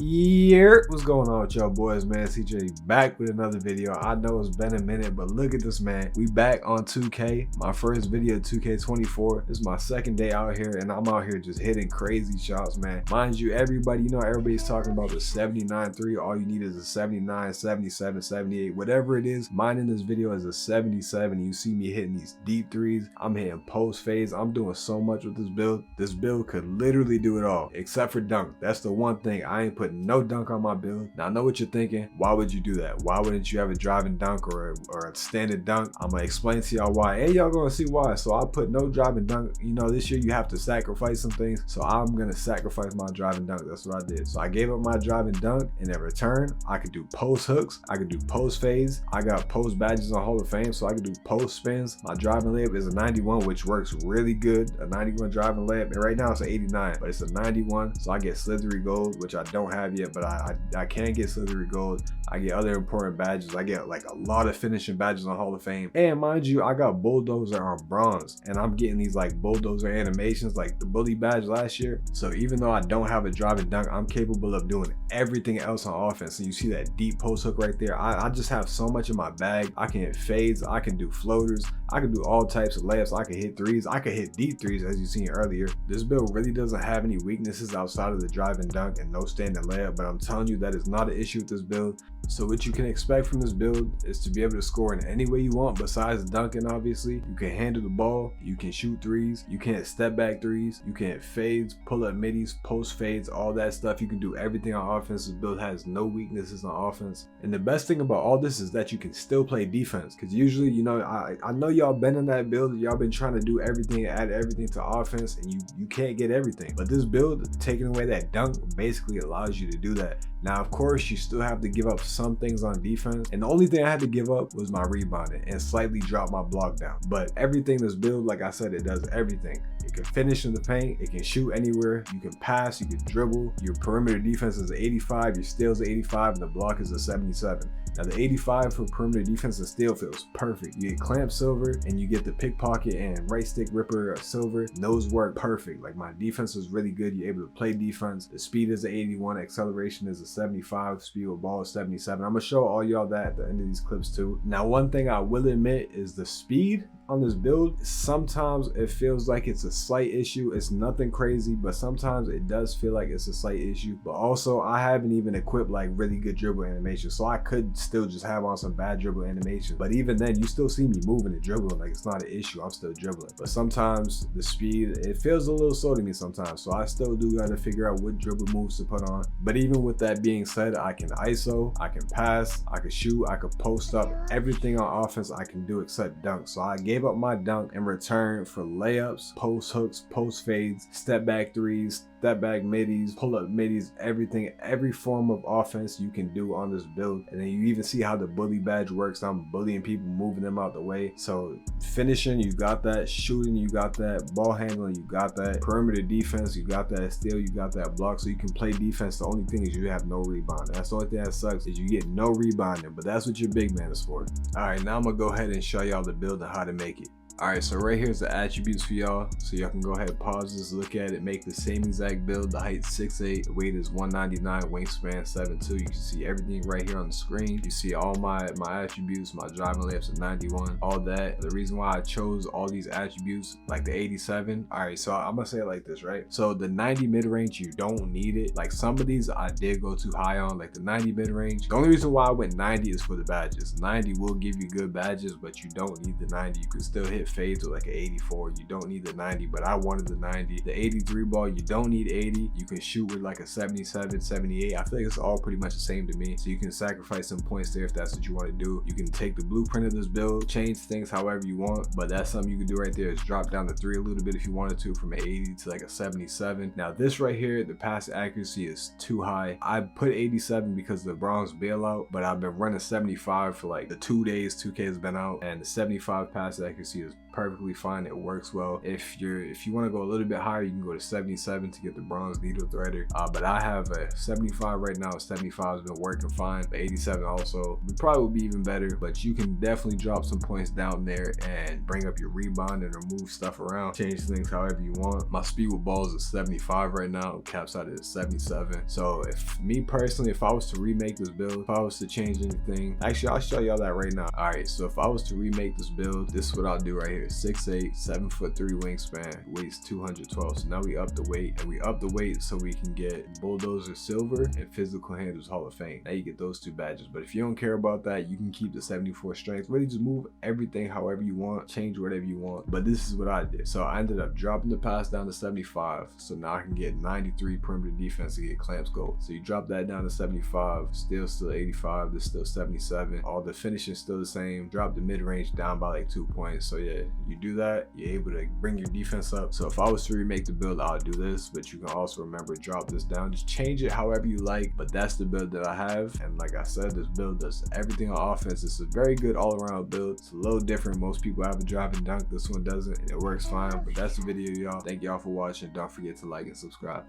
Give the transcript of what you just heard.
Yeah, what's going on with y'all boys, man? CJ back with another video. I know it's been a minute, but look at this, man. We back on 2K. My first video, 2K24. This is my second day out here, and I'm out here just hitting crazy shots, man. Mind you, everybody, everybody's talking about the 79-3. All you need is a 79, 77, 78, whatever it is. Mine in this video is a 77. You see me hitting these deep threes. I'm hitting post fades. I'm doing so much with this build. This build could literally do it all, except for dunk. That's the one thing. I ain't putting no dunk on my build. Now I know what you're thinking. Why would you do that? Why wouldn't you have a driving dunk or a standard dunk? I'm gonna explain to y'all why, and y'all gonna see why. So I put no driving dunk. This year you have to sacrifice some things, so I'm gonna sacrifice my driving dunk. That's what I did. So I gave up my driving dunk, and in return I could do post hooks, I could do post fades, I got post badges on Hall of Fame, so I could do post spins. My driving layup is a 91, which works really good. A 91 driving layup, and right now it's an 89, but it's a 91, so I get slithery gold, which I don't have yet, but I can get slithery gold. I get other important badges. I get like a lot of finishing badges on Hall of Fame, and mind you, I got bulldozer on bronze, and I'm getting these like bulldozer animations like the bully badge last year. So even though I don't have a driving dunk, I'm capable of doing everything else on offense. And you see that deep post hook right there. I just have so much in my bag. I can hit fades, I can do floaters, I can do all types of layups, I can hit threes, I can hit deep threes, as you seen earlier. This build really doesn't have any weaknesses outside of the driving dunk and no standing layup, but I'm telling you that is not an issue with this build. So what you can expect from this build is to be able to score in any way you want besides dunking. Obviously, you can handle the ball, you can shoot threes, you can hit step back threes, you can hit fades, pull up middies, post fades, all that stuff. You can do everything on offense. This build has no weaknesses on offense, and the best thing about all this is that you can still play defense, because usually, I know y'all been in that build, y'all been trying to do everything, add everything to offense, and you can't get everything. But this build, taking away that dunk, basically allows you to do that. Now, of course, you still have to give up some things on defense, and the only thing I had to give up was my rebounding and slightly drop my block down. But everything this build, like I said, it does everything. It can finish in the paint, it can shoot anywhere, you can pass, you can dribble. Your perimeter defense is an 85, your steals are 85, and the block is a 77. Now the 85 for perimeter defense and steal feels perfect. You get clamp silver, and you get the pickpocket and right stick ripper silver. Those work perfect. Like, my defense is really good. You're able to play defense. The speed is an 81, acceleration is a 75, speed with ball is 77. I'm gonna show all y'all that at the end of these clips too. Now, one thing I will admit is the speed on this build, sometimes it feels like it's a slight issue. It's nothing crazy, but sometimes it does feel like it's a slight issue. But also, I haven't even equipped like really good dribble animation, so I could still just have on some bad dribble animation. But even then, you still see me moving and dribbling like it's not an issue. I'm still dribbling, but sometimes the speed, it feels a little slow to me sometimes, so I still do gotta figure out what dribble moves to put on. But even with that being said, I can ISO, I can pass, I can shoot, I can post up. Everything on offense I can do except dunk. So I gave up my dunk in return for layups, post hooks, post fades, step back threes, step back middies, pull up middies, everything, every form of offense you can do on this build. And then you even see how the bully badge works. I'm bullying people, moving them out the way. So finishing, you got that. Shooting, you got that. Ball handling, you got that. Perimeter defense, you got that. Steal, you got that. Block, so you can play defense. The only thing is you have no rebound. That's the only thing that sucks, is you get no rebounding, but that's what your big man is for. All right, now I'm gonna go ahead and show y'all the build and how to make it. Alright, so right here's the attributes for y'all, so y'all can go ahead and pause this, look at it, make the same exact build. The height 6'8", the weight is 199, wingspan 7'2". You can see everything right here on the screen. You see all my attributes, my driving layups are 91, all that. The reason why I chose all these attributes, like the 87, alright, so I'm gonna say it like this, right? So the 90 mid-range, you don't need it. Like, some of these I did go too high on, like the 90 mid-range. The only reason why I went 90 is for the badges. 90 will give you good badges, but you don't need the 90. You can still hit fades with like an 84. You don't need the 90, but I wanted the 90. The 83 ball, you don't need 80. You can shoot with like a 77, 78. I feel like it's all pretty much the same to me, so you can sacrifice some points there if that's what you want to do. You can take the blueprint of this build, change things however you want, but that's something you can do right there, is drop down the 3 a little bit if you wanted to, from an 80 to like a 77. Now this right here, the pass accuracy is too high. I put 87 because of the bronze bailout, but I've been running 75 for like the 2 days 2K has been out, and the 75 pass accuracy is perfectly fine. It works well. If you want to go a little bit higher, you can go to 77 to get the bronze needle threader. But I have a 75 right now. 75 has been working fine, but 87 also would probably be even better. But you can definitely drop some points down there and bring up your rebound and remove stuff around, change things however you want. My speed with balls is 75 right now, caps out at 77. So if me personally, if I was to remake this build, if I was to change anything, actually I'll show y'all that right now. All right, so if I was to remake this build, this is what I'll do right here. 6'8", 7'3" wingspan, weighs 212. So now we up the weight, and we up the weight so we can get Bulldozer Silver and Physical Handles Hall of Fame. Now you get those 2 badges. But if you don't care about that, you can keep the 74 strength. Really just move everything however you want, change whatever you want. But this is what I did. So I ended up dropping the pass down to 75. So now I can get 93 perimeter defense to get clamps gold. So you drop that down to 75, still 85, this still 77. All the finishing still the same. Drop the mid-range down by like 2 points. So yeah, you do that, you're able to bring your defense up. So if I was to remake the build, I'll do this, but you can also remember, drop this down, just change it however you like. But that's the build that I have, and like I said, this build does everything on offense. It's a very good all-around build. It's a little different. Most people have a drive and dunk, this one doesn't, and it works fine. But that's the video, y'all. Thank y'all for watching. Don't forget to like and subscribe.